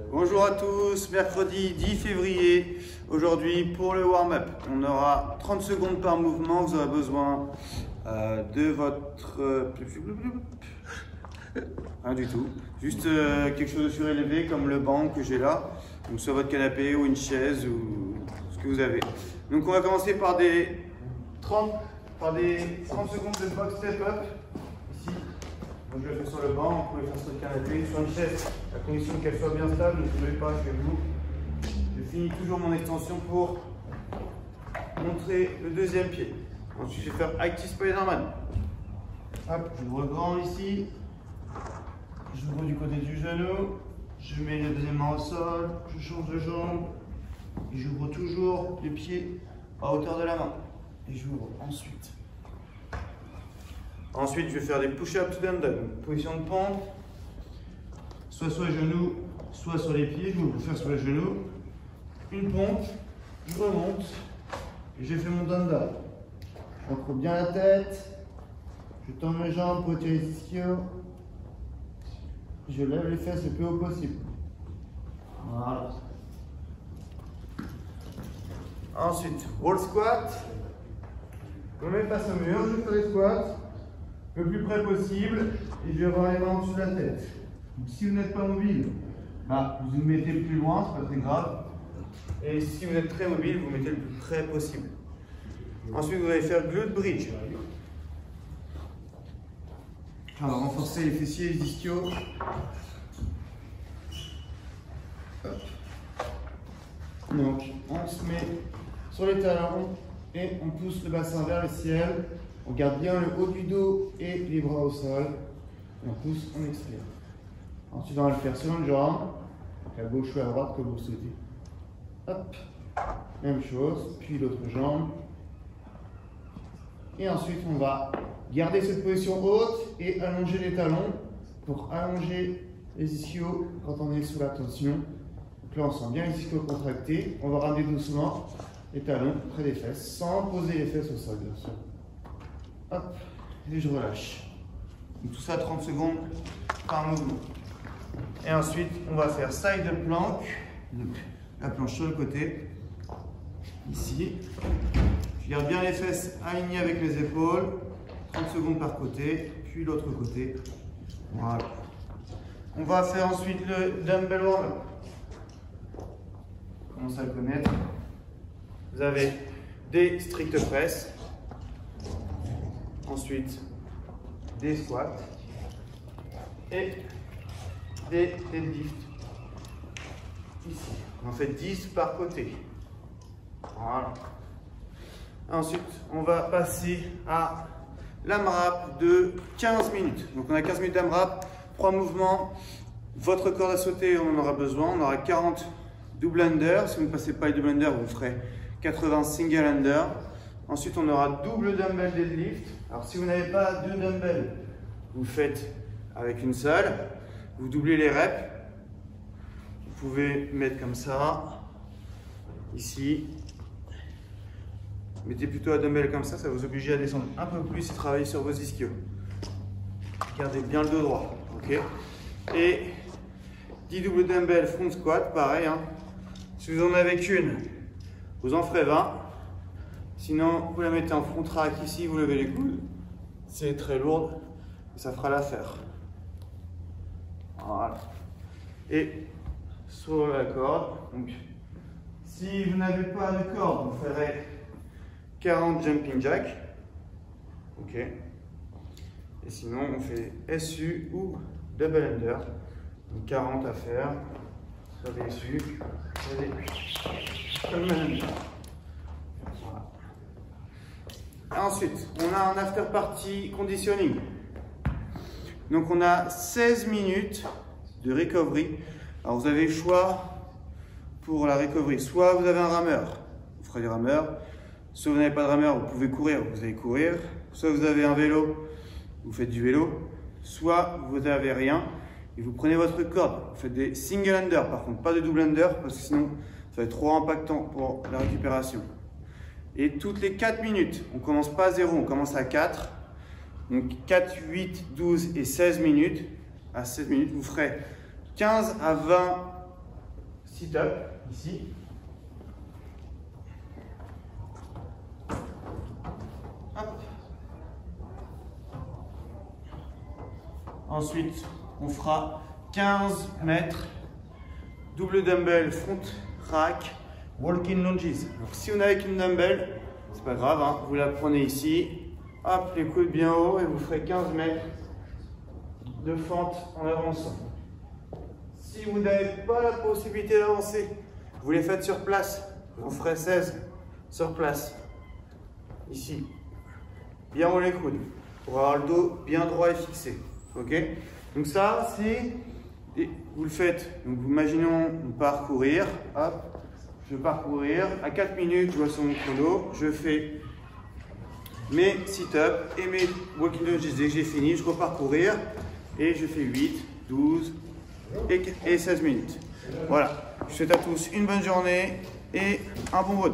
Bonjour à tous, mercredi 10 février. Aujourd'hui pour le warm-up, on aura 30 secondes par mouvement. Vous aurez besoin de votre... Rien du tout, juste quelque chose de surélevé comme le banc que j'ai là, donc soit votre canapé ou une chaise ou ce que vous avez. Donc on va commencer par des 30 secondes de box step up. Ici, moi je le fais sur le banc, vous pouvez faire sur le canapé, sur une chaise, à condition qu'elle soit bien stable, ne bougez pas, je vais vous. Je finis toujours mon extension pour montrer le deuxième pied. Ensuite je vais faire Active Spider-Man. Hop, j'ouvre grand ici. J'ouvre du côté du genou, je mets la deuxième main au sol, je change de jambe, et j'ouvre toujours les pieds à hauteur de la main. Et j'ouvre ensuite. Ensuite, je vais faire des push-ups to down dog, position de pente, soit sur les genoux, soit sur les pieds. Je vais vous faire sur les genoux, une pompe, je remonte, et j'ai fait mon down dog. Je recroule bien la tête, je tends mes jambes pour tirer les ischios. Je lève les fesses le plus haut possible. Voilà. Ensuite, wall squat. Je me mets face au mur, je fais les squats le plus près possible et je vais avoir les mains au-dessus de la tête. Donc, si vous n'êtes pas mobile, vous vous mettez le plus loin, c'est pas très grave. Et si vous êtes très mobile, vous mettez le plus près possible. Ensuite, vous allez faire glute bridge. Alors, renforcer les fessiers et les ischios. Donc, on se met sur les talons et on pousse le bassin vers le ciel. On garde bien le haut du dos et les bras au sol. Et on pousse, on expire. Ensuite, on va le faire sur une jambe, donc à gauche ou à droite, comme vous le souhaitez. Hop, même chose, puis l'autre jambe. Et ensuite, on va garder cette position haute et allonger les talons pour allonger les ischios quand on est sous la tension. Donc là, on sent bien les ischios contractés. On va ramener doucement les talons près des fesses, sans poser les fesses au sol, bien sûr. Hop, et je relâche. Donc tout ça 30 secondes par mouvement. Et ensuite, on va faire side plank. Donc la planche sur le côté, ici. Je garde bien les fesses alignées avec les épaules. 30 secondes par côté, puis l'autre côté. Voilà. On va faire ensuite le dumbbell warm-up. On commence à le connaître. Vous avez des strict press. Ensuite, des squats. Et des deadlifts. Ici. On en fait 10 par côté. Voilà. Ensuite, on va passer à l'AMRAP de 15 minutes. Donc on a 15 minutes d'AMRAP, 3 mouvements. Votre corde à sauter, on en aura besoin. On aura 40 double under. Si vous ne passez pas les double under, vous ferez 80 single under. Ensuite, on aura double dumbbell deadlift. Alors si vous n'avez pas deux dumbbells, vous faites avec une seule. Vous doublez les reps. Vous pouvez mettre comme ça, ici. Mettez plutôt un dumbbell comme ça va vous obliger à descendre un peu plus et travailler sur vos ischios. Gardez bien le dos droit, ok. Et 10 double dumbbell front squat, pareil. Hein. Si vous en avez qu'une, vous en ferez 20. Sinon, vous la mettez en front rack ici, vous levez les coudes. C'est très lourd, et ça fera l'affaire. Voilà. Et sur la corde, donc, si vous n'avez pas de corde, vous ferez 40 jumping jack, ok. Et sinon on fait SU ou double under, donc 40 à faire, soit des SU, soit des double under. Voilà. Ensuite, on a un after party conditioning. Donc on a 16 minutes de recovery. Alors vous avez le choix pour la recovery. Soit vous avez un rameur, vous ferez du rameur. Soit vous n'avez pas de rameur, vous pouvez courir, vous allez courir. Soit vous avez un vélo, vous faites du vélo. Soit vous n'avez rien et vous prenez votre corde. Vous faites des single under, par contre, pas de double under, parce que sinon ça va être trop impactant pour la récupération. Et toutes les 4 minutes, on ne commence pas à 0, on commence à 4. Donc 4, 8, 12 et 16 minutes. À 16 minutes, vous ferez 15 à 20 sit-ups ici. Hop. Ensuite, on fera 15 mètres, double dumbbell, front rack, walking lunges. Donc, si on est avec une dumbbell, c'est pas grave, hein, vous la prenez ici, hop, les coudes bien haut et vous ferez 15 mètres de fente en avançant. Si vous n'avez pas la possibilité d'avancer, vous les faites sur place. Vous ferez 16 sur place. Ici. Bien haut les coudes. Pour avoir le dos bien droit et fixé. Ok? Donc ça, c'est... Vous le faites. Donc imaginons parcourir. Hop. Je vais parcourir. À 4 minutes, je vois sur mon chrono. Je fais mes sit-ups et mes walking lunges. Dès que j'ai fini, je repars courir. Et je fais 8, 12 et 16 minutes. Voilà. Je vous souhaite à tous une bonne journée et un bon run.